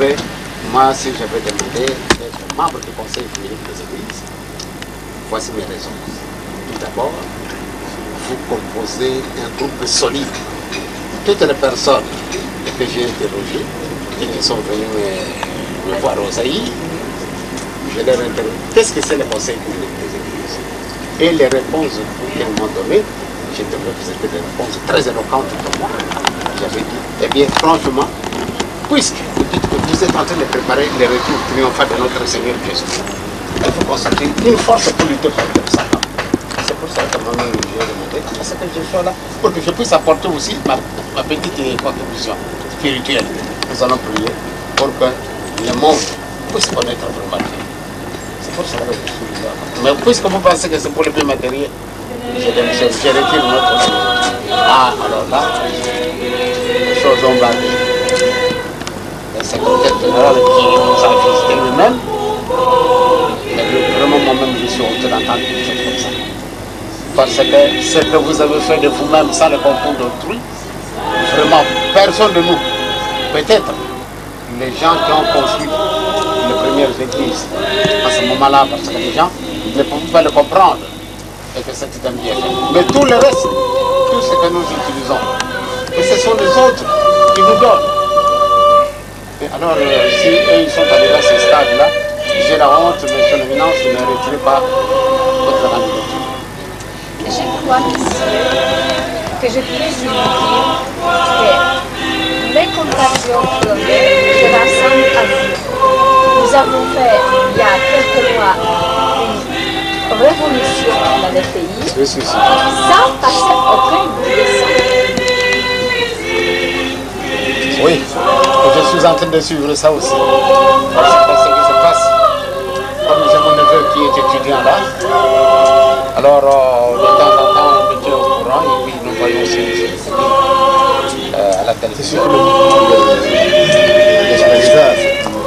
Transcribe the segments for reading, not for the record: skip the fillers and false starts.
savez, moi, si j'avais demandé d'être membre du Conseil économique des Églises, voici mes raisons. Tout d'abord, vous composez un groupe solide. Toutes les personnes que j'ai interrogées et qui sont venues me voir aux Zaïre, je leur ai interrogé, qu'est-ce que c'est le Conseil économique des Églises? Et les réponses qu'elles m'ont données, j'ai trouvé que c'était des réponses très éloquentes pour moi. J'avais dit, eh bien, franchement, puisque vous dites que vous êtes en train de préparer le retour triomphal de notre Seigneur Jésus, il faut constater une force pour lutter contre le Satan. C'est pour ça que moi-même j'ai demandé à ce que je sois là, pour que je puisse apporter aussi ma petite contribution spirituelle. Nous allons prier pour que le monde puisse connaître vraiment Dieu. C'est pour ça que je suis là. Mais puisque vous pensez que c'est pour le bien matériel, je retire notre ami. Ah, alors là, les choses ont battu. Le secrétaire général qui nous a visité lui-même, mais vraiment moi-même je suis honteux d'entendre quelque chose comme ça. Parce que ce que vous avez fait de vous-même sans le concours d'autrui, vraiment personne de nous, peut-être les gens qui ont construit les premières églises à ce moment-là, parce que les gens ne pouvaient pas le comprendre et que c'était un bien. Mais tout le reste, tout ce que nous utilisons, et ce sont les autres qui nous donnent. Et alors, si eux ils sont arrivés à ce stade-là, j'ai la honte, mais son éminence ne retirez pas votre candidature. Je crois, monsieur, que je puisse vous dire que mes compatriotes se rassemblent à vous. Nous avons fait, il y a quelques mois, une révolution dans le pays, sans passer aucun bout de sang. Oui, je suis en train de suivre ça aussi. Parce que ce qui se passe, comme j'ai mon neveu qui est étudiant là, alors de temps en temps on était au courant et puis nous voyons aussi à la télévision.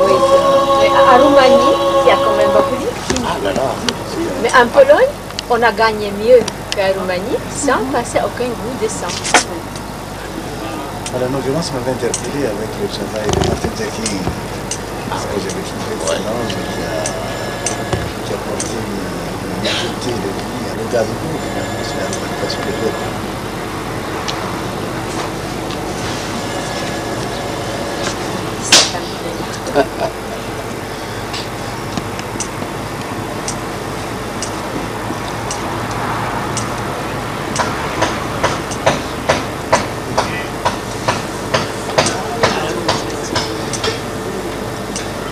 Oui. À Roumanie, il y a quand même beaucoup de victimes. Ah là là. Mais en Pologne, on a gagné mieux qu'en Roumanie sans passer aucun goût de sang. Alors, nos violences m'avaient interpellé avec le travail de Martin Jackie, parce que j'avais trouvé excellent, qui a porté une unité de vie à l'égard du groupe, sur la préoccupation du peuple.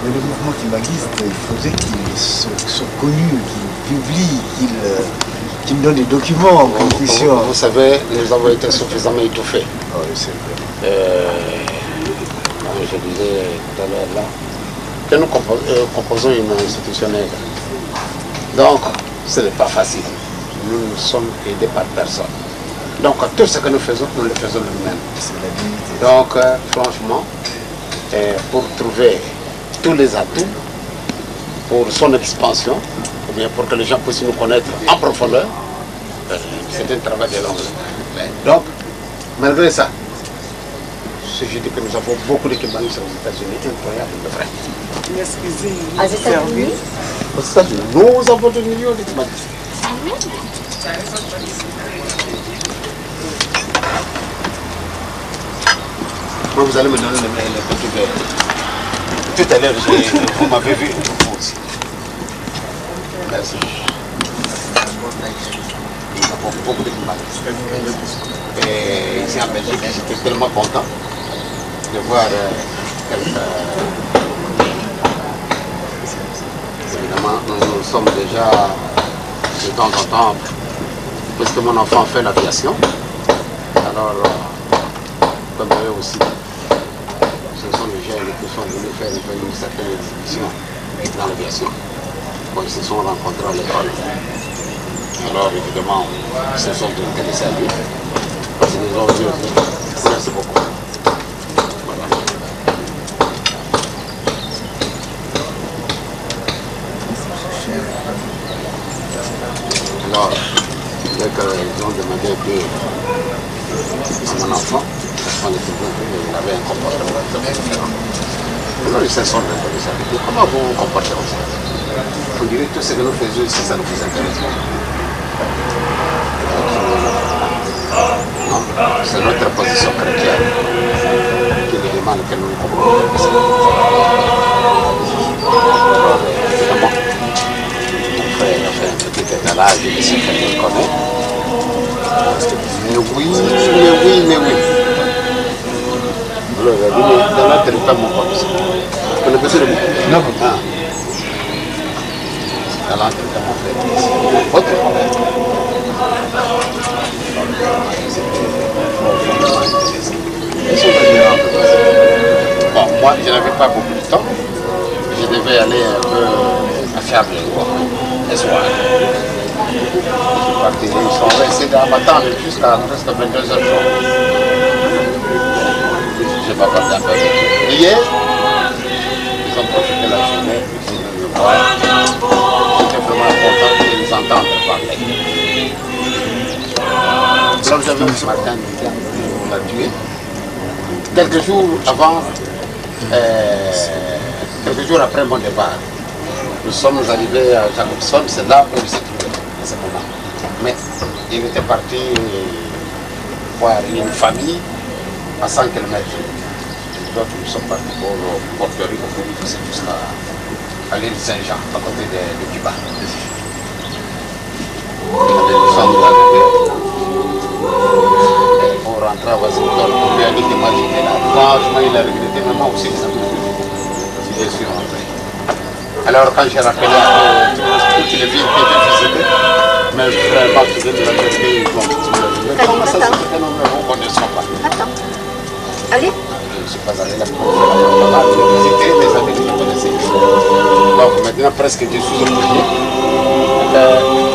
Mais le mouvement climatiste, il faudrait qu'ils soient connus, qu'ils publient, qu'ils me donnent des documents, que nous puissions... Vous savez, nous avons été suffisamment étouffés. Oh, c'est vrai. Comme je disais tout à l'heure là, que nous composons une institution nègre. Donc, ce n'est pas facile. Nous ne sommes aidés par personne. Donc, tout ce que nous faisons, nous le faisons nous-mêmes. Donc, franchement, pour trouver tous les atouts pour son expansion, ou bien pour que les gens puissent nous connaître en profondeur, c'est un travail de longue. Donc, malgré ça, je dis que nous avons beaucoup d'équipements aux États-Unis, incroyable, de vrai. Aux États-Unis? Aux États-Unis, nous avons des millions d'équipements. Vous allez me donner les petits verres. Tout à l'heure, vous m'avez vu vous aussi. Merci. Nous avons beaucoup d'équipements. Et ici en Belgique, j'étais tellement content de voir évidemment, nous sommes déjà de temps en temps, puisque mon enfant fait l'aviation, alors comme eux aussi, ce sont les jeunes qui sont venus faire une certaine exhibition dans l'aviation. Bon, ils se sont rencontrés à l'école. Alors évidemment, ils se sont intéressés à lui. Parce qu'ils ont vu aussi. Merci beaucoup. Voilà. Alors, dès qu'ils ont demandé à mon enfant, parce qu'on était venu, il avait un comportement très différent. Non, ils sont responsabilités. Comment vous vous comportez comme ça? On dirait que tout ce que nous faisons ici, ça ne vous intéresse pas. C'est notre position chrétienne qui nous demande que nous nous comportons comme ça. Évidemment, mon frère a fait un petit étalage de ce qu'il connaît. Mais oui. Alors, dans notre territoire, mon papa, vous connaissez le mot? Non. Dans notre territoire, mon frère, votre frère. Bon, moi, je n'avais pas beaucoup de temps. Je devais aller un peu à faire le soir. Je suis parti, ils sont restés à m'attendre jusqu'à presque 22h. Je n'ai pas parlé un peu avec eux. Hier, ils ont profité de la journée pour me voir. J'étais vraiment content de les entendre parler. Donc j'avais vu ce matin, on l'a tué. Quelques jours après mon départ, nous sommes arrivés à Jacobson, c'est là où il s'est trouvé à ce moment. Mais il était parti voir une famille à 100 km. Donc nous sommes partis pour Porto Rico pour passer jusqu'à l'île Saint-Jean, à côté de Cuba. Nous sommes arrivés. Pour rentrer à Washington, on lui a dit que moi j'étais là. Franchement, il a regretté, mais moi aussi, ça me fait. Je suis rentré. Alors, quand j'ai rappelé toutes les villes qui étaient visitées, mes frères Marc de la vérité, ils m'ont dit comment ça se fait que nous ne vous connaissons pas? Attends. Allez. Je ne suis pas allé là pour faire la propagande, j'ai visité mes amis que je connaissais. Donc, maintenant, presque je suis obligé.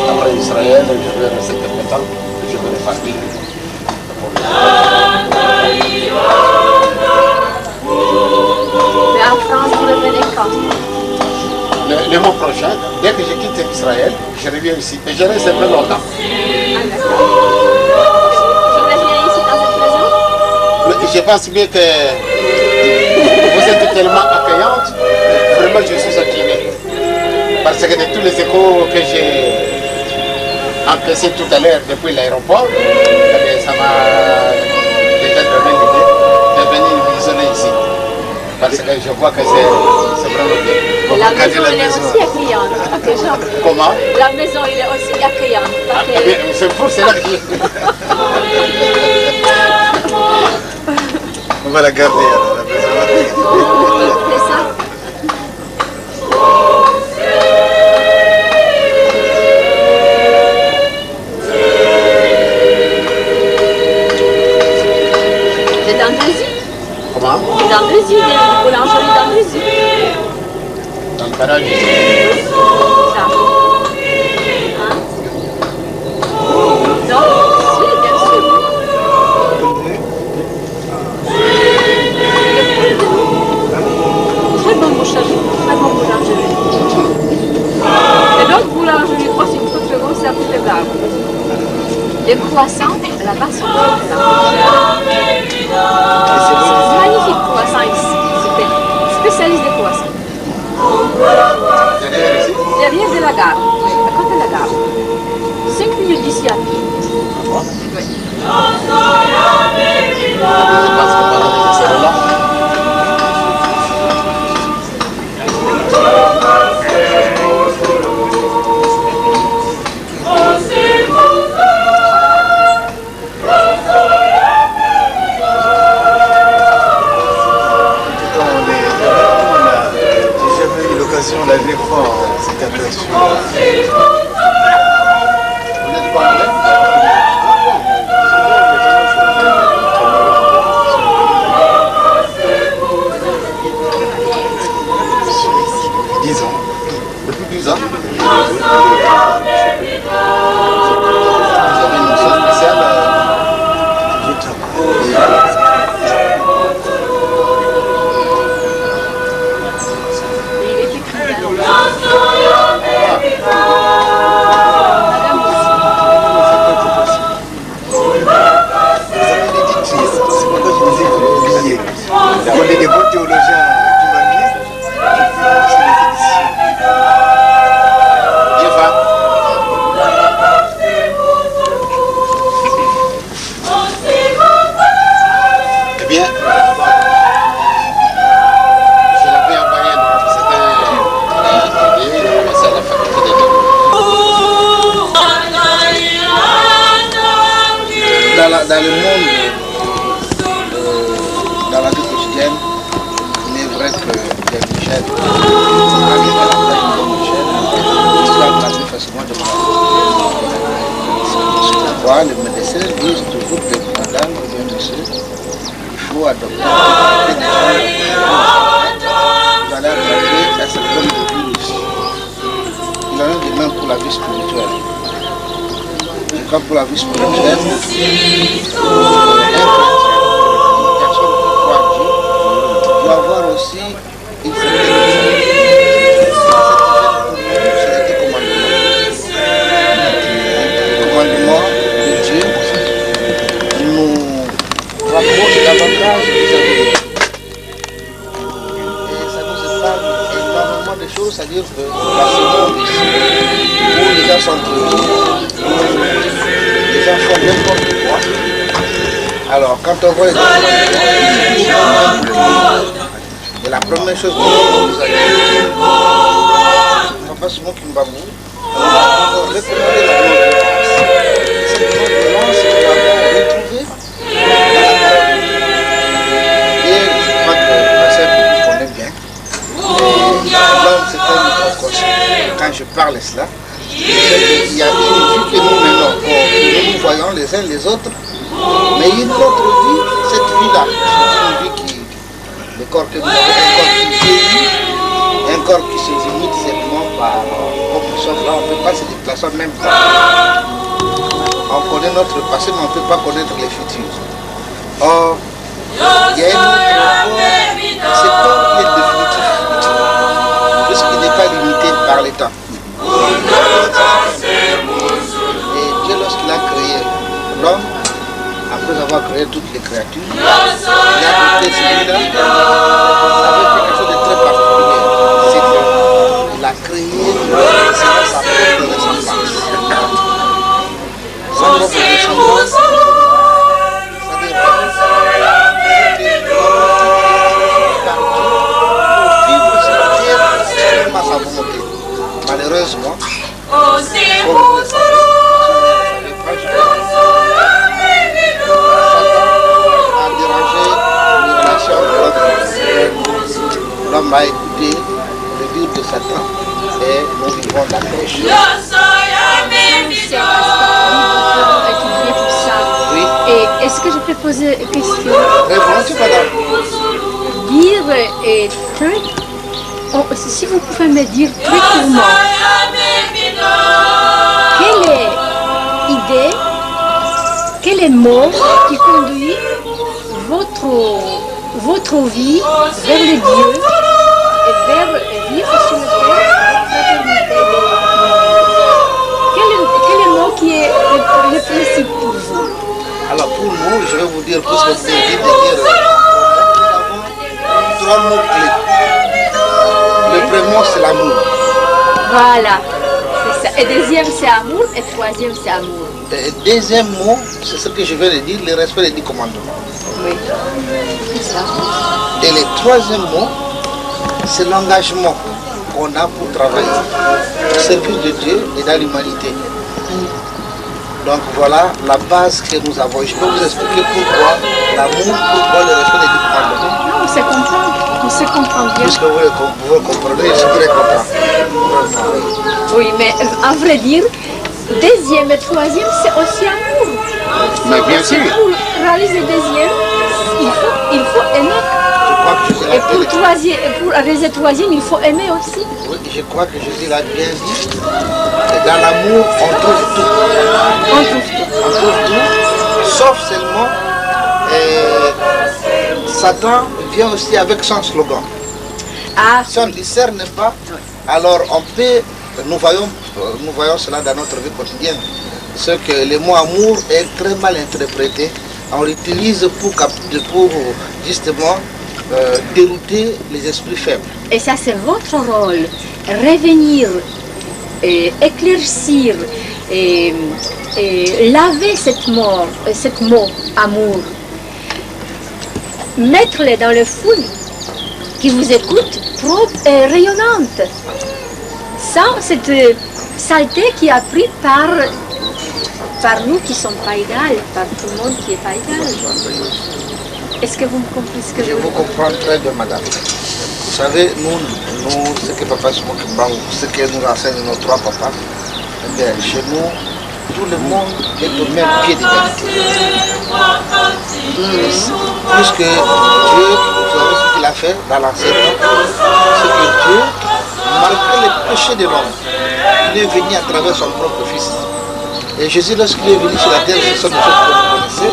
Après Israël, je vais rester quelque temps, je vais repartir. Mais en France, vous revenez quand? Le mois prochain, dès que je quitte Israël, je reviens ici. Et je reste un peu longtemps. Ah, d'accord. Je reviens ici dans cette maison? Mais je pense bien que vous êtes tellement accueillante, vraiment je suis attiré. Parce que de tous les échos que j'ai encaissés tout à l'heure depuis l'aéroport, ça m'a déjà donné l'idée de venir m'isoler ici. Parce que je vois que c'est vraiment bien. La maison, elle est aussi accueillante. Comment? La maison, elle est aussi accueillante. C'est pour cela que On va la garder alors, la maison. C'est ça? C'est dans deux yeux. Comment? C'est dans deux yeux, des boulangeries dans deux yeux. Dans le paradis. Ça. Hein? Non, oui, bien sûr. Très bon boulangerie. Et l'autre boulangerie aussi, très bon, c'est à côté d'arbre. Les croissants, là-bas, sont blancs. C'est magnifique croissant ici. Super. Spécialiste des croissants. Derrière de la gare, oui, à côté de la gare. 5 minutes d'ici à pied. Oui. Je pense que pendant que c'est là. D'aller voir cette aperçue. Vous êtes quoi avec? Depuis 10 ans. Depuis 10 ans? Vous avez une mission spéciale? Je travaille. On est des bons théologiens qui m'ont dit fois, les médecins disent toujours que madame ou bien monsieur, il faut adopter. Vous allez attraper un certain nombre de virus. Il en est de même pour la vie spirituelle. Et comme pour la vie spirituelle, une personne qui croit en Dieu doit avoir aussi une certaine commandement de Dieu nous rapproche davantage de sa vie. Et ça nous épargne énormément de choses, c'est-à-dire que dans ce monde ici, où les gens sont heureux, les gens font n'importe quoi. Alors, quand on voit les gens, et la première chose que nous allons dire, Papa Simon Kimbamou, on va recommander la non-violence. Cette non-violence, nous l'avons retrouvée dans la parole. Et je crois que la sœur connaît bien. L'homme, c'est un microcosme. Quand je parle de cela, il y a une vie que nous menons, que nous voyons les uns les autres, mais une autre vie, cette vie-là, c'est une vie qui, le corps que nous avons, un corps qui vieillit, un corps qui se limite simplement par, comme nous sommes là, on ne peut pas se déplacer en même temps. On connaît notre passé, mais on ne peut pas connaître les futurs. Or, il y a un autre corps, ce corps qui est définitif, puisqu'il n'est pas limité par les temps. Et Dieu, lorsqu'il a créé l'homme, après avoir créé toutes les créatures, il a doté celui-là avec quelque chose de très particulier. C'est qu'il a créé selon sa propre ressemblance. Sa propre ressemblance, c'est-à-dire vivre sa volonté. Malheureusement, l'homme a écouté le dire de Satan et nous vivons la pêche. Oui. Et est-ce que je peux poser une question? Réponds-tu, madame? Dire truc, si vous pouvez me dire très courtement, quelle est l'idée, quel est le mot qui conduit votre vie vers le Dieu et vers vivre sur le terre quel est le mot qui est le principe pour vous? Alors pour nous, je vais vous dire, puisque vous avez dit de dire, nous avons 3 mots clés. Le premier mot, c'est l'amour. Voilà, c'est ça. Et deuxième, c'est amour, et troisième, c'est amour. Et deuxième mot, c'est ce que je viens de dire, le respect des 10 commandements. Oui, c'est ça. Et le troisième mot, c'est l'engagement qu'on a pour travailler au service de Dieu et dans l'humanité. Donc voilà la base que nous avons. Je peux vous expliquer pourquoi l'amour, pourquoi le respect des 10 commandements. Non, on se comprend bien. Puisque vous comprenez, je suis très content. Oui, mais à vrai dire, deuxième et troisième, c'est aussi amour. Mais bien sûr. Pour réaliser deuxième, il faut aimer. Et pour réaliser troisième, il faut aimer aussi. Oui, je crois que Jésus l'a bien dit. Et dans l'amour, on trouve tout. On trouve tout. On trouve tout, sauf seulement Satan vient aussi avec son slogan. Ah, Si on ne discerne pas, alors on peut, nous voyons cela dans notre vie quotidienne. Ce que le mot amour est très mal interprété. On l'utilise pour justement dérouter les esprits faibles. et ça c'est votre rôle. Revenir, éclaircir, et laver cette mot amour. Mettre-les dans le foule qui vous écoute propre et rayonnante. Sans cette saleté qui a pris par nous qui ne sommes pas égales, par tout le monde qui n'est pas égal. Est-ce que vous me comprenez ce que je Je veux vous dire? comprends très bien, madame. Vous savez, nous ce que papa Simon Kimbamou, ce que nous enseignent nos 3 papas, eh bien, chez nous, tout le monde est au même pied d'égalité. Puisque Dieu, vous savez ce qu'il a fait dans l'Ancien Temps, c'est que Dieu, malgré les péchés de l'homme, il est venu à travers son propre Fils. Et Jésus, lorsqu'il est venu sur la terre, ce sont des choses que vous connaissez,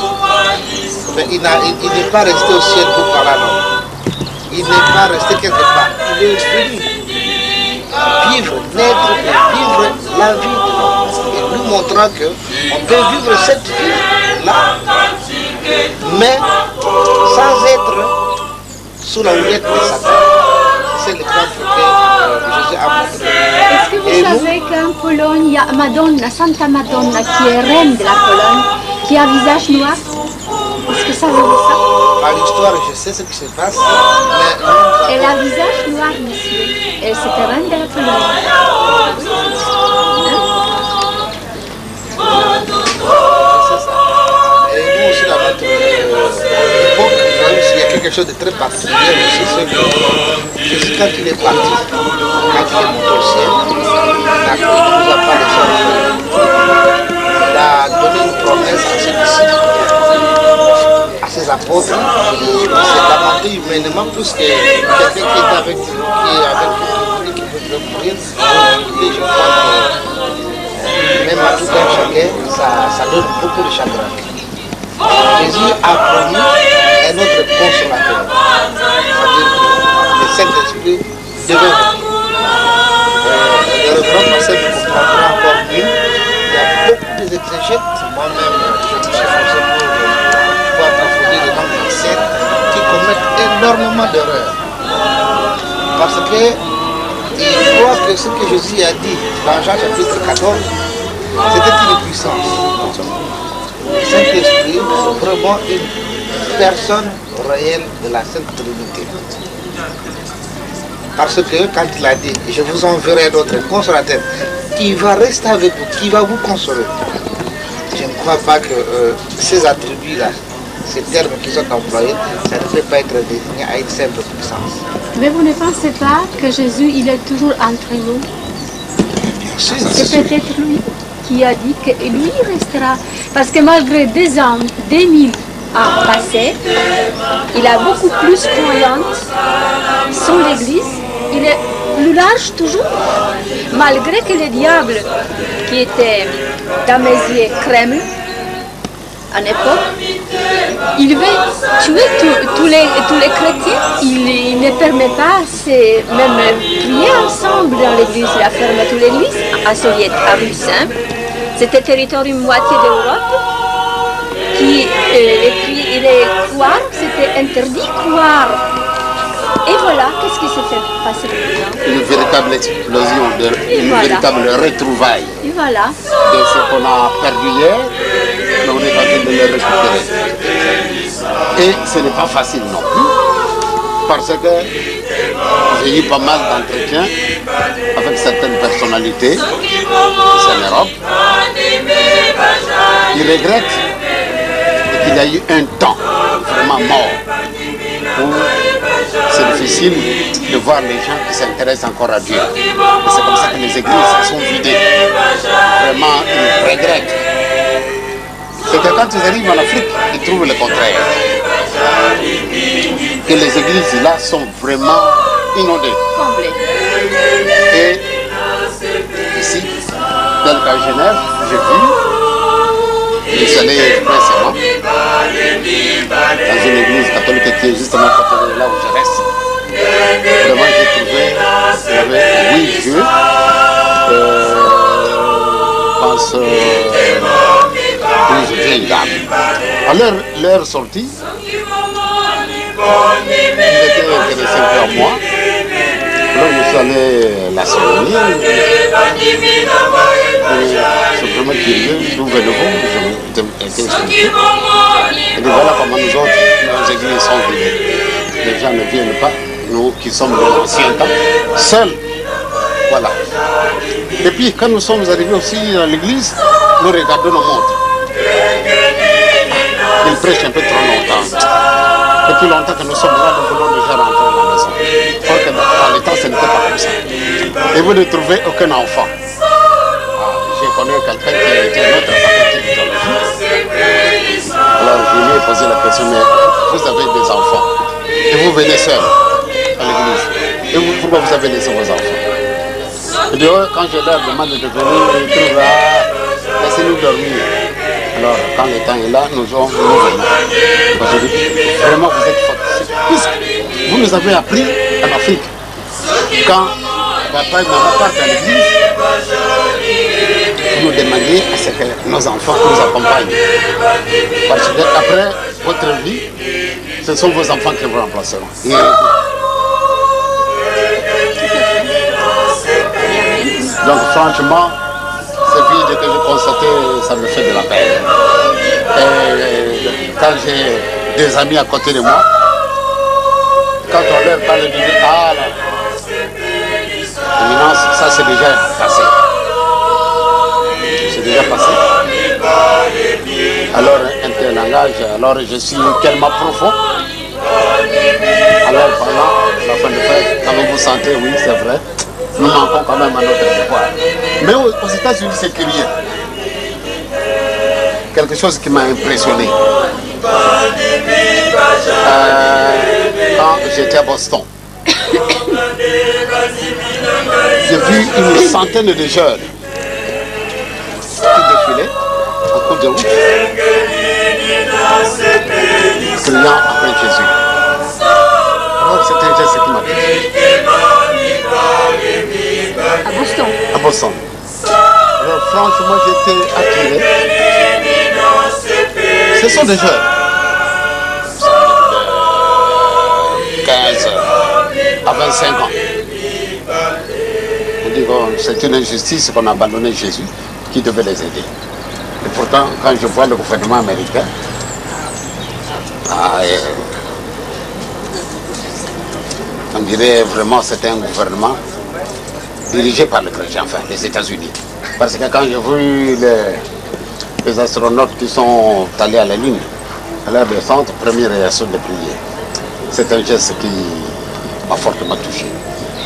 mais il n'est pas resté au ciel pour parler à l'homme. Il n'est pas resté quelque part. Il est venu vivre, naître et vivre la vie de l'homme. Et nous montrant qu'on peut vivre cette vie-là, mais sans être sous la houlette de Satan. C'est l'exemple que Jésus a montré. Est-ce que vous savez qu'en Pologne, il y a Madonna, Santa Madonna, qui est reine de la Pologne, qui a un visage noir? Est-ce que ça veut dire ça? Par l'histoire, je sais ce qui se passe, mais elle a un visage noir, monsieur. Et c'était reine de la Pologne. Et nous aussi, dans notre époque, il y a quelque chose de très particulier aussi, c'est que Jésus, quand il est parti, quand il est monté au ciel, il nous a pas laissé le faire. Il a donné une promesse à ses disciples, à ses apôtres, qui s'est lamenté humainement plus que quelqu'un qui est avec lui, qui veut mourir. Je crois que même à tout un chacun, ça donne beaucoup de chagrin. Jésus a promis un autre consolateur, c'est-à-dire que le Saint-Esprit devait venir. Le reverend Marcel me comprendra encore mieux. Il y a beaucoup d'exégètes, moi-même je me suis forcé pour approfondir les langues anciennes, qui commettent énormément d'erreurs. Parce qu'ils croient que ce que Jésus a dit dans Jean chapitre 14, c'était une puissance. Le Saint-Esprit, c'est vraiment une personne réelle de la Sainte Trinité. Parce que quand il a dit, je vous enverrai d'autres consolateurs, qui va rester avec vous, qui va vous consoler. Je ne crois pas que ces attributs-là, ces termes qui sont employés, ça ne peut pas être désigné à une simple puissance. Mais vous ne pensez pas que Jésus, il est toujours entre nous? Bien sûr. C'est peut-être lui qui a dit que lui restera. Parce que malgré 2 ans, 2000 ans passés, il a beaucoup plus croyante sur l'Église. Il est plus large toujours. Malgré que le diable, qui était dans mes yeux Kreml, à l'époque, il veut tuer tous les chrétiens. Il ne permet pas, même prier ensemble dans l'église. Il a fermé toute l'église à Soviet, à Russin. C'était le territoire d'une moitié d'Europe. Les croire, c'était interdit croire. Et voilà, qu'est-ce qui s'est fait passer maintenant? Une véritable explosion, une véritable retrouvaille Et voilà. de ce qu'on a perdu hier, mais on est en train de le récupérer. Et ce n'est pas facile non plus, parce que j'ai eu pas mal d'entretiens avec certaines personnalités en Europe. Ils regrettent qu'il y a eu un temps vraiment mort où c'est difficile de voir les gens qui s'intéressent encore à Dieu. Et c'est comme ça que les églises sont vidées. Vraiment, ils regrettent. C'est que quand ils arrivent en Afrique, ils trouvent le contraire. Que les églises là sont vraiment inondées. Et ici, dans le cas de Genève, j'ai vu, je suis allé récemment dans une église catholique qui est justement à côté de là où je reste. Vraiment, j'ai trouvé qu'il y avait 8 jeux, je pense 12 vieilles dames. À leur sortie, ils étaient intéressés par moi. Alors je suis allé la soutenir. C'est vraiment curieux, d'où venez-vous? Et voilà comment nous autres, nos églises sont vidées. Les gens ne viennent pas, nous qui sommes de l'ancien temps, seuls. Voilà. Et puis quand nous sommes arrivés aussi à l'église, nous regardons nos montres. Ils prêchent un peu trop longtemps. Depuis longtemps que nous sommes là, nous voulons déjà rentrer à la maison. Or que dans les temps, ce n'était pas comme ça. Et vous ne trouvez aucun enfant. j'ai connu quelqu'un qui était notre faculté de théologie. Alors je lui ai posé la question, mais vous avez des enfants et vous venez seul à l'église. Et vous, pourquoi vous avez laissé vos enfants? Je dis, oh, quand je leur demande de venir, ils trouvent là, laissez-nous dormir. Alors quand le temps est là, nous venons. Je dis, vraiment vous êtes forts. Puisque vous nous avez appris en Afrique, quand papa et maman partent à l'église, vous nous demandez à ce que nos enfants nous accompagnent. Parce qu'après votre vie, ce sont vos enfants qui vous remplaceront. Donc franchement, ce vide que j'ai constaté, ça me fait de la peine. Et quand j'ai des amis à côté de moi, quand on leur parle de Dieu, ah là, éminence, ça c'est déjà passé. C'est déjà passé. Alors un tel langage, alors je suis tellement profond. Alors pendant la fin de fête, quand vous vous sentez, oui c'est vrai, nous manquons quand même à notre devoir. Mais aux États-Unis, c'est curieux. Quelque chose qui m'a impressionné. Quand j'étais à Boston, j'ai vu une centaine de jeunes qui défilaient au cours de route, criant après Jésus. Alors c'était un geste qui m'a touché. À Boston. À Boston. Alors franchement, j'étais attiré. Ce sont des jeunes. De 15 à 25 ans. On dit que c'est une injustice qu'on a abandonné Jésus qui devait les aider. Et pourtant, quand je vois le gouvernement américain, on dirait vraiment que c'est un gouvernement dirigé par le chrétien, enfin les États-Unis. Parce que quand j'ai vu les astronautes qui sont allés à la Lune, à leur descente, première réaction de prier. C'est un geste qui m'a fortement touché.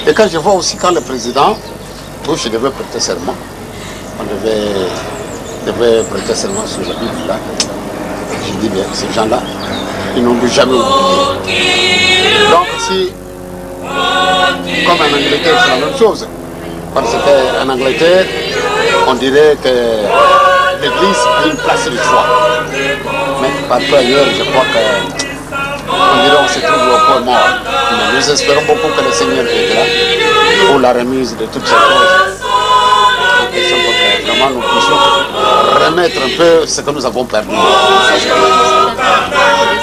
Et quand je vois aussi quand le président Bush devait prêter serment, on devait prêter serment sur la Bible là, je dis bien, ces gens-là, ils n'ont jamais oublié. Donc si, comme en Angleterre, c'est la même chose. Parce qu'en Angleterre, on dirait que l'Église a une place de choix. Mais partout ailleurs, je crois qu'on dirait qu'on se trouve au point mort. Mais nous espérons beaucoup que le Seigneur est là pour la remise de toutes ces choses. Et que vraiment nous puissions remettre un peu ce que nous avons perdu. Les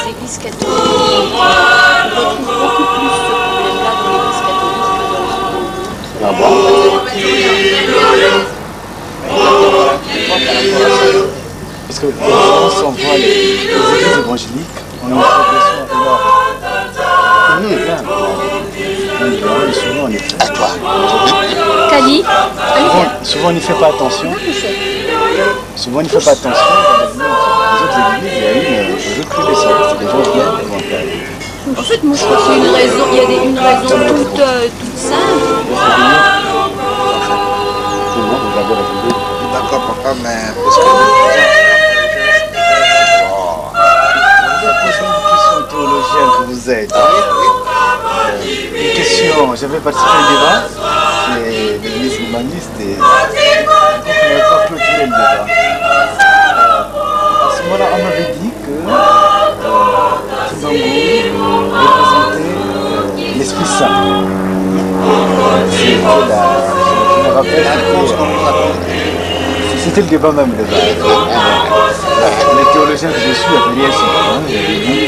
églises catholiques, on retrouve beaucoup plus ce problème-là dans l'église catholique que dans les autres. Ah bon? Parce que quand on voit les églises évangéliques, on a une progression énorme. Souvent on y fait. À toi. Kali, Souvent on n'y fait pas attention. Souvent on n'y fait pas attention. Les autres églises, il y a une recrudescence. Les gens viennent davantage. en fait, moi je crois qu'il y a une raison, une raison toute simple. D'accord, papa, mais parce que une question théologienne que vous êtes. Une question, j'avais participé à un débat chez l'église humaniste et on n'avait pas clôturé le débat. À ce moment-là, on m'avait dit que Kibango représentait l'Esprit Saint. C'était le débat même. Les théologiens que je suis appelés à ce moment, j'avais dit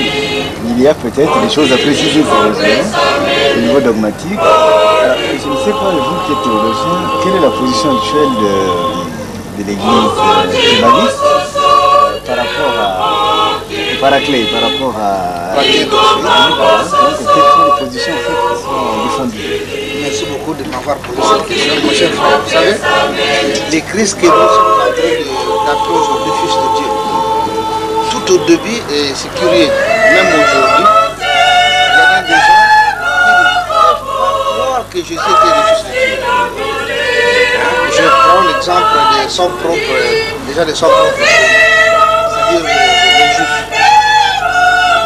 il y a peut-être des choses à préciser théologiens au niveau dogmatique. Je ne sais pas, vous qui êtes théologien, quelle est la position actuelle de l'Église humaniste par rapport à Paraclet, par rapport à... Donc, quelles sont les positions en fait, qui sont défendues? merci beaucoup de m'avoir posé cette question, mon cher frère. Vous savez, les crises que nous sommes en train d'approcher aujourd'hui, fils de Dieu, tout au début, et c'est curieux, même aujourd'hui, il y a des gens qui croient que Jésus était le fils de Dieu. Je prends l'exemple exemple de son propre, déjà de son propre pays, c'est-à-dire les Juifs.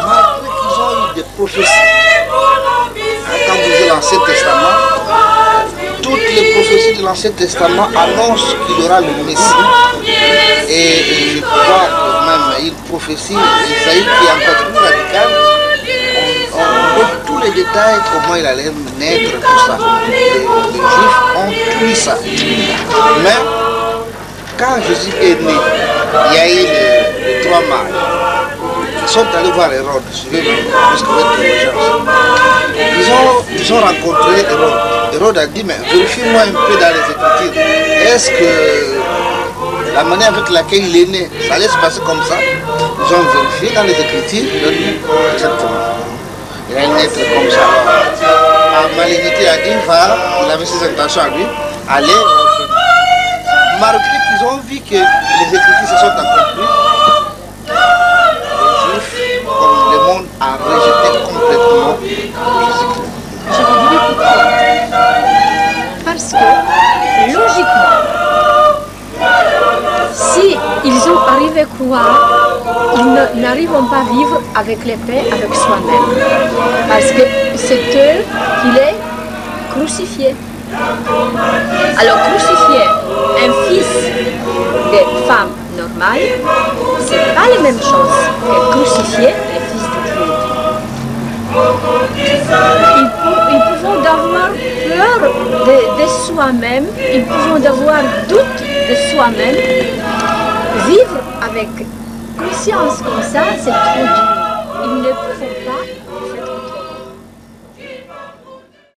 Malgré qu'ils ont eu des prophéties, quand vous lisez l'Ancien Testament, toutes les prophéties de l'Ancien Testament annoncent qu'il y aura le Messie. Et je crois que même une prophétie d'Isaïe qui est encore plus radicale, on donne tous les détails, comment il allait naître, tout ça. Les Juifs ont tout eu ça. Mais quand Jésus est né, il y a eu les 3 mages qui sont allés voir Hérode, suivez-moi, parce que vous êtes ils ont rencontré Hérode. Hérode a dit, mais vérifie-moi un peu dans les Écritures. Est-ce que la manière avec laquelle il est né, ça allait se passer comme ça? Ils ont vérifié dans les Écritures, exactement. Il allait naître comme ça. La malignité a dit, il avait ses intentions à lui, allez. Malgré qu'ils ont vu que les Écritures se sont accomplies, les Juifs, comme le monde, a rejeté complètement Jésus-Christ. Je vous dirai pourquoi. Parce que, logiquement, si ils ont arrivé à croire, ils n'arriveront pas à vivre avec l'épée, avec soi-même. Parce que c'est eux qu'il est crucifié. Alors crucifier un fils de femme normale, c'est pas la même chose que crucifier le fils de Dieu. Ils peuvent avoir peur de soi-même, ils peuvent avoir doute de soi-même. Vivre avec conscience comme ça, c'est trop dur.